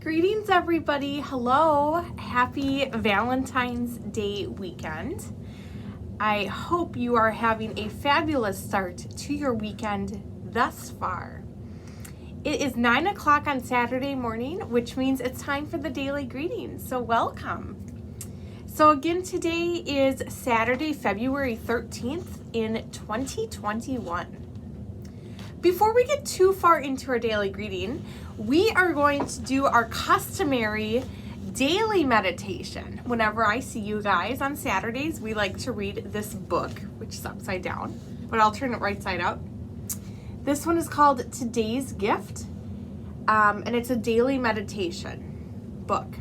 Greetings, everybody. Hello. Happy Valentine's Day weekend. I hope you are having a fabulous start to your weekend thus far. It is 9 o'clock on Saturday morning, which means it's time for the daily greetings. So welcome. So again, today is Saturday, February 13th in 2021. Before we get too far into our daily greeting, we are going to do our customary daily meditation. Whenever I see you guys on Saturdays, we like to read this book, which is upside down, but I'll turn it right side up. This one is called Today's Gift, and it's a daily meditation book.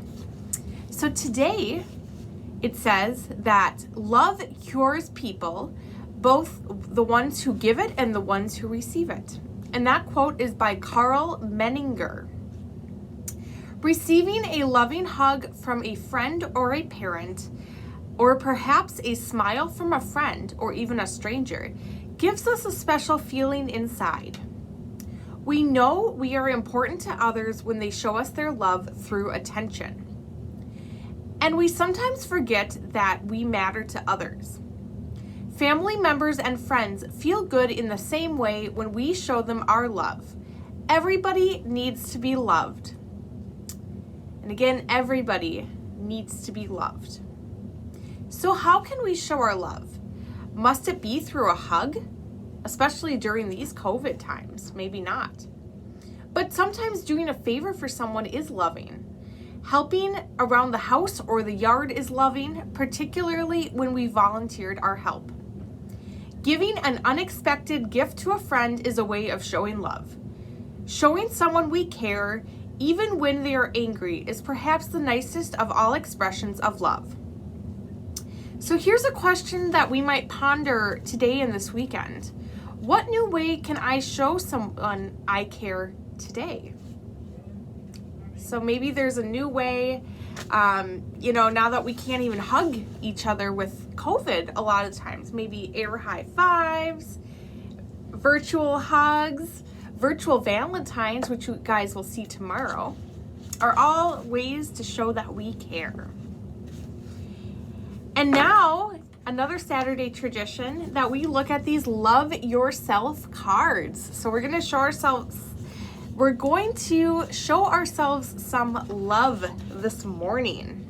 So today, it says that love cures people, both the ones who give it and the ones who receive it. And that quote is by Karl Menninger. Receiving a loving hug from a friend or a parent, or perhaps a smile from a friend or even a stranger, gives us a special feeling inside. We know we are important to others when they show us their love through attention. And we sometimes forget that we matter to others. Family members and friends feel good in the same way when we show them our love. Everybody needs to be loved. And again, everybody needs to be loved. So how can we show our love? Must it be through a hug? Especially during these COVID times, maybe not. But sometimes doing a favor for someone is loving. Helping around the house or the yard is loving, particularly when we volunteered our help. Giving an unexpected gift to a friend is a way of showing love. Showing someone we care, even when they are angry, is perhaps the nicest of all expressions of love. So here's a question that we might ponder today and this weekend. What new way can I show someone I care today? So maybe there's a new way, now that we can't even hug each other with COVID a lot of times, maybe air high fives, virtual hugs, virtual Valentines, which you guys will see tomorrow, are all ways to show that we care. And now, another Saturday tradition that we look at these Love Yourself cards. So we're going to show ourselves some love this morning.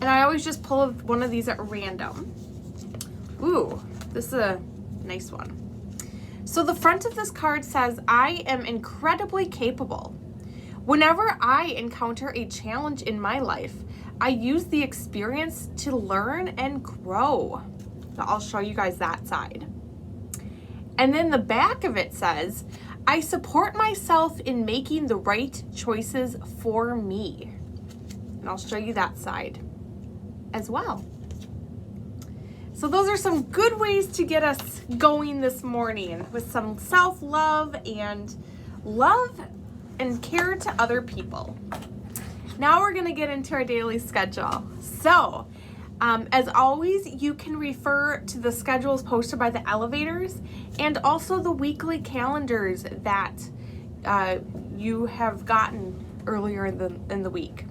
And I always just pull one of these at random. Ooh, this is a nice one. So the front of this card says, I am incredibly capable. Whenever I encounter a challenge in my life, I use the experience to learn and grow. So I'll show you guys that side. And then the back of it says, I support myself in making the right choices for me. And I'll show you that side as well. So those are some good ways to get us going this morning with some self-love and love and care to other people. Now we're going to get into our daily schedule. So, as always, you can refer to the schedules posted by the elevators and also the weekly calendars that you have gotten earlier in the week.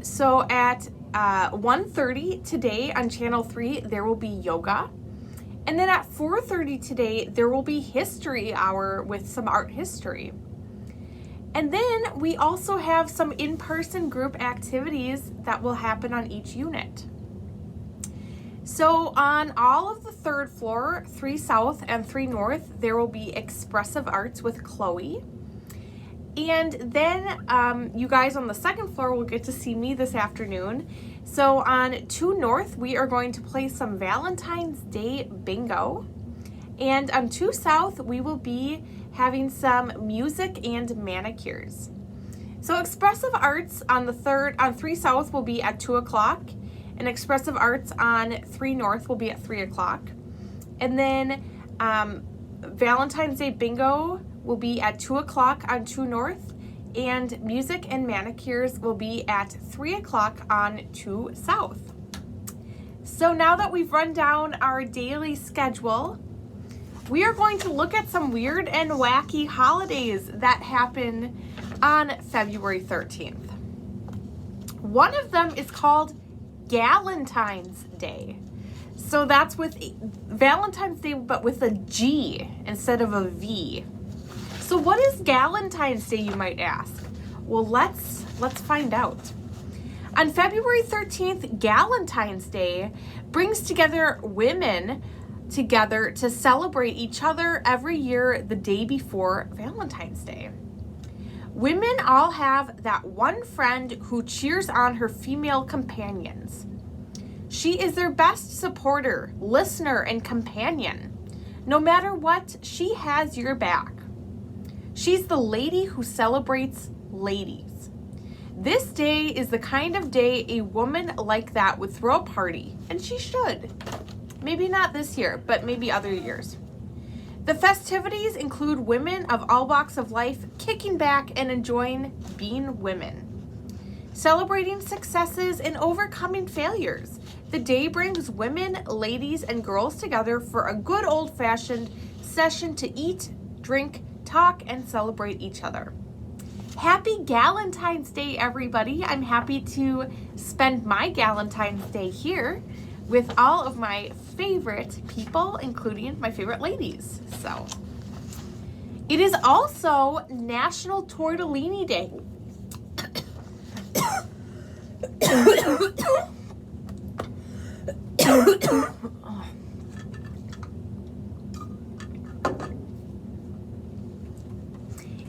So at 1:30 today on Channel 3, there will be yoga. And then at 4:30 today, there will be history hour with some art history. And then we also have some in-person group activities that will happen on each unit. So on all of the third floor, 3 South and 3 North, there will be expressive arts with Chloe. And then you guys on the second floor will get to see me this afternoon. So on 2 North, we are going to play some Valentine's Day bingo. And on 2 South, we will be having some music and manicures. So expressive arts on 3 South will be at 2 o'clock, and expressive arts on 3 North will be at 3 o'clock. And then Valentine's Day bingo will be at 2 o'clock on 2 North, and music and manicures will be at 3 o'clock on 2 South. So now that we've run down our daily schedule, we are going to look at some weird and wacky holidays that happen on February 13th. One of them is called Galentine's Day. So that's with Valentine's Day, but with a G instead of a V. So what is Galentine's Day, you might ask? Well, let's find out. On February 13th, Galentine's Day brings together women together to celebrate each other every year the day before Valentine's Day. Women all have that one friend who cheers on her female companions. She is their best supporter, listener, and companion. No matter what, she has your back. She's the lady who celebrates ladies. This day is the kind of day a woman like that would throw a party, and she should. Maybe not this year, but maybe other years. The festivities include women of all walks of life kicking back and enjoying being women. Celebrating successes and overcoming failures. The day brings women, ladies, and girls together for a good old-fashioned session to eat, drink, talk, and celebrate each other. Happy Galentine's Day, everybody. I'm happy to spend my Galentine's Day here with all of my favorite people, including my favorite ladies. So, it is also National Tortellini Day.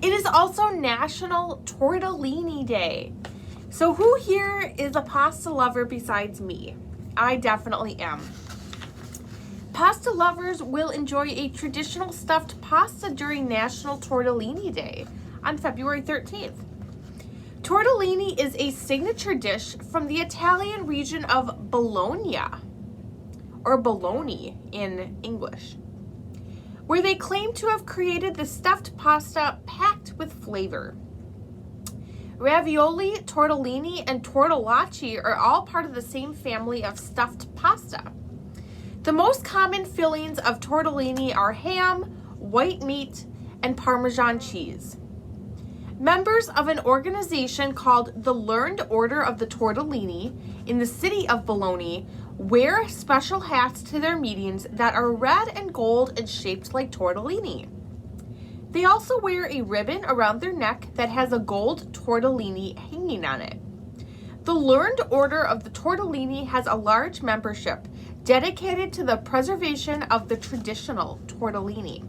It is also National Tortellini Day. So who here is a pasta lover besides me? I definitely am. Pasta lovers will enjoy a traditional stuffed pasta during National Tortellini Day on February 13th. Tortellini is a signature dish from the Italian region of Bologna, or Bologna in English, where they claim to have created the stuffed pasta packed with flavor. Ravioli, tortellini, and tortellacci are all part of the same family of stuffed pasta. The most common fillings of tortellini are ham, white meat, and Parmesan cheese. Members of an organization called the Learned Order of the Tortellini in the city of Bologna wear special hats to their meetings that are red and gold and shaped like tortellini. They also wear a ribbon around their neck that has a gold tortellini hanging on it. The Learned Order of the Tortellini has a large membership dedicated to the preservation of the traditional tortellini.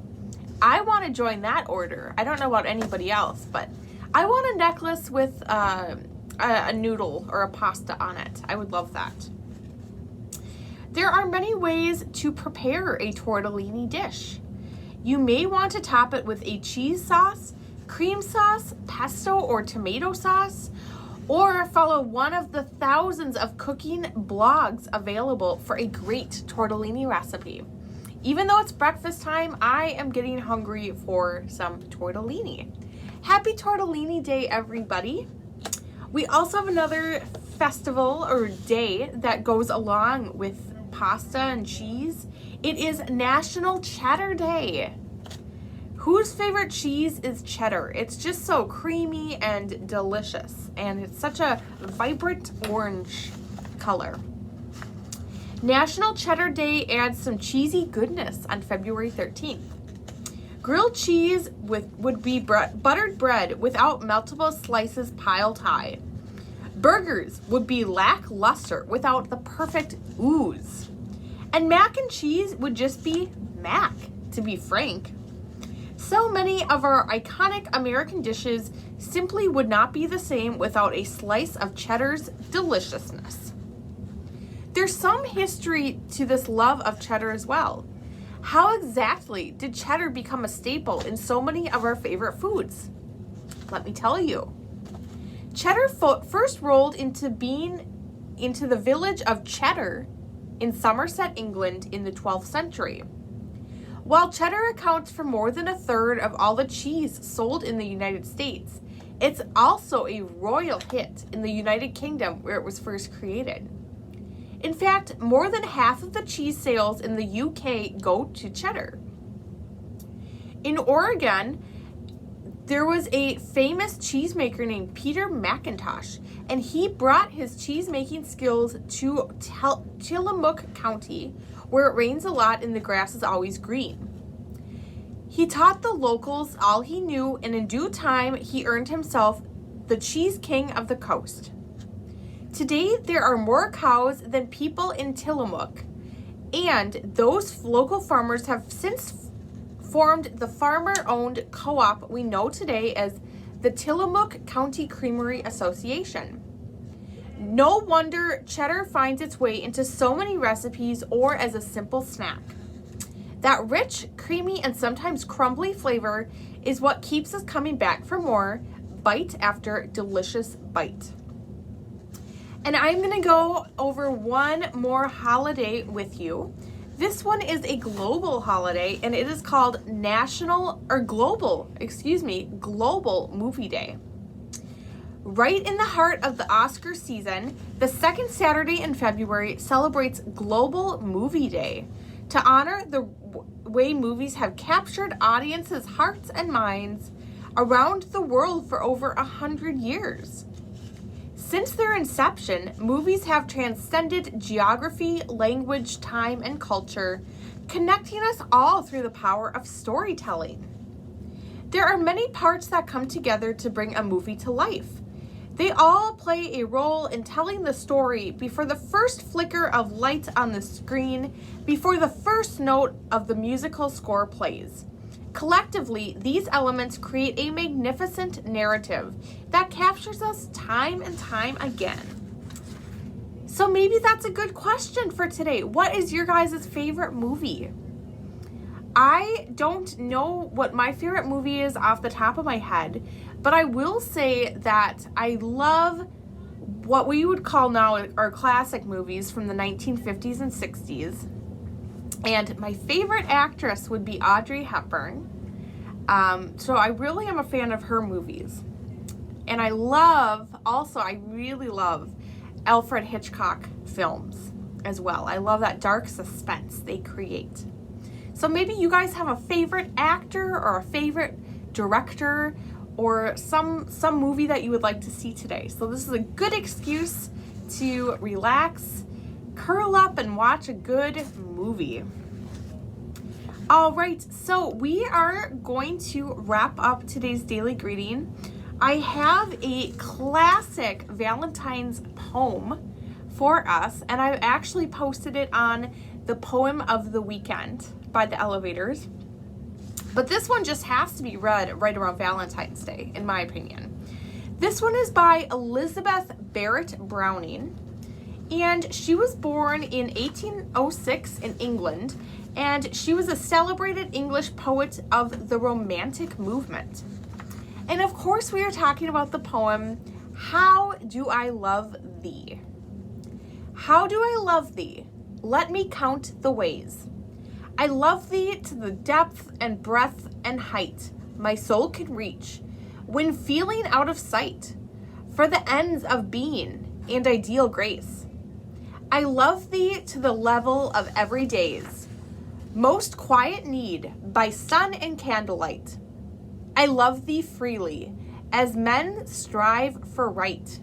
I want to join that order. I don't know about anybody else, but I want a necklace with a noodle or a pasta on it. I would love that. There are many ways to prepare a tortellini dish. You may want to top it with a cheese sauce, cream sauce, pesto, or tomato sauce, or follow one of the thousands of cooking blogs available for a great tortellini recipe. Even though it's breakfast time, I am getting hungry for some tortellini. Happy Tortellini Day, everybody. We also have another festival or day that goes along with pasta and cheese. It is National Cheddar Day. Whose favorite cheese is cheddar? It's just so creamy and delicious, and it's such a vibrant orange color. National Cheddar Day adds some cheesy goodness on February 13th. Grilled cheese would be buttered bread without meltable slices piled high. Burgers would be lackluster without the perfect ooze. And mac and cheese would just be mac, to be frank. So many of our iconic American dishes simply would not be the same without a slice of cheddar's deliciousness. There's some history to this love of cheddar as well. How exactly did cheddar become a staple in so many of our favorite foods? Let me tell you. Cheddar first rolled into the village of Cheddar in Somerset, England in the 12th century. While cheddar accounts for more than a third of all the cheese sold in the United States, it's also a royal hit in the United Kingdom where it was first created. In fact, more than half of the cheese sales in the UK go to cheddar. In Oregon, there was a famous cheesemaker named Peter McIntosh, and he brought his cheesemaking skills to Tillamook County, where it rains a lot and the grass is always green. He taught the locals all he knew, and in due time, he earned himself the Cheese King of the Coast. Today, there are more cows than people in Tillamook, and those local farmers have since formed the farmer-owned co-op we know today as the Tillamook County Creamery Association. No wonder cheddar finds its way into so many recipes or as a simple snack. That rich, creamy, and sometimes crumbly flavor is what keeps us coming back for more, bite after delicious bite. And I'm going to go over one more holiday with you. This one is a global holiday, and it is called Global Movie Day. Right in the heart of the Oscar season, the second Saturday in February celebrates Global Movie Day to honor the way movies have captured audiences' hearts and minds around the world for over 100 years. Since their inception, movies have transcended geography, language, time, and culture, connecting us all through the power of storytelling. There are many parts that come together to bring a movie to life. They all play a role in telling the story before the first flicker of light on the screen, before the first note of the musical score plays. Collectively, these elements create a magnificent narrative that captures us time and time again. So maybe that's a good question for today. What is your guys' favorite movie? I don't know what my favorite movie is off the top of my head, but I will say that I love what we would call now our classic movies from the 1950s and 60s. And my favorite actress would be Audrey Hepburn. So I really am a fan of her movies. And I really love Alfred Hitchcock films as well. I love that dark suspense they create. So maybe you guys have a favorite actor or a favorite director or some movie that you would like to see today. So this is a good excuse to relax, curl up, and watch a good movie. All right, so we are going to wrap up today's daily greeting. I have a classic Valentine's poem for us, and I actually posted it on the Poem of the Weekend by the Elevators. But this one just has to be read right around Valentine's Day, in my opinion. This one is by Elizabeth Barrett Browning, and she was born in 1806 in England, and she was a celebrated English poet of the Romantic movement. And of course, we are talking about the poem, How Do I Love Thee? How do I love thee? Let me count the ways. I love thee to the depth and breadth and height my soul can reach, when feeling out of sight, for the ends of being and ideal grace. I love thee to the level of everyday's most quiet need by sun and candlelight. I love thee freely, as men strive for right.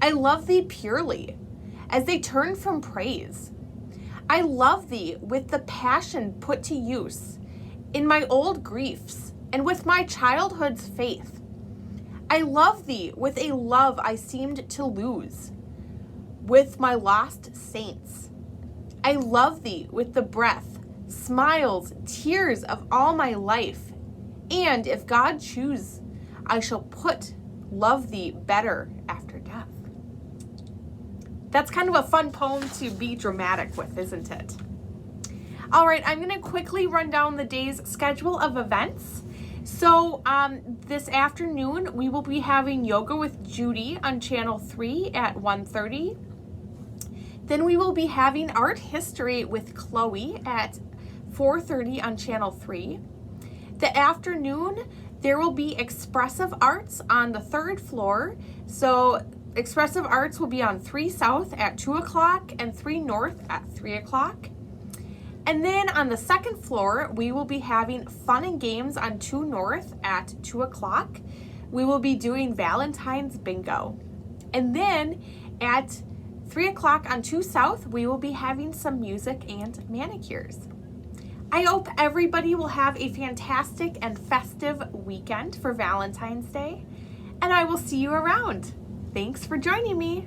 I love thee purely, as they turn from praise. I love thee with the passion put to use in my old griefs and with my childhood's faith. I love thee with a love I seemed to lose with my lost saints. I love thee with the breath, smiles, tears of all my life. And if God choose, I shall love thee better after death. That's kind of a fun poem to be dramatic with, isn't it? All right, I'm going to quickly run down the day's schedule of events. So this afternoon, we will be having Yoga with Judy on Channel 3 at 1:30. Then we will be having Art History with Chloe at 4:30 on Channel 3. The afternoon, there will be Expressive Arts on the 3rd floor. So Expressive Arts will be on 3 South at 2 o'clock and 3 North at 3 o'clock. And then on the second floor, we will be having fun and games on 2 North at 2 o'clock. We will be doing Valentine's Bingo. And then at 3 o'clock on 2 South, we will be having some music and manicures. I hope everybody will have a fantastic and festive weekend for Valentine's Day, and I will see you around. Thanks for joining me.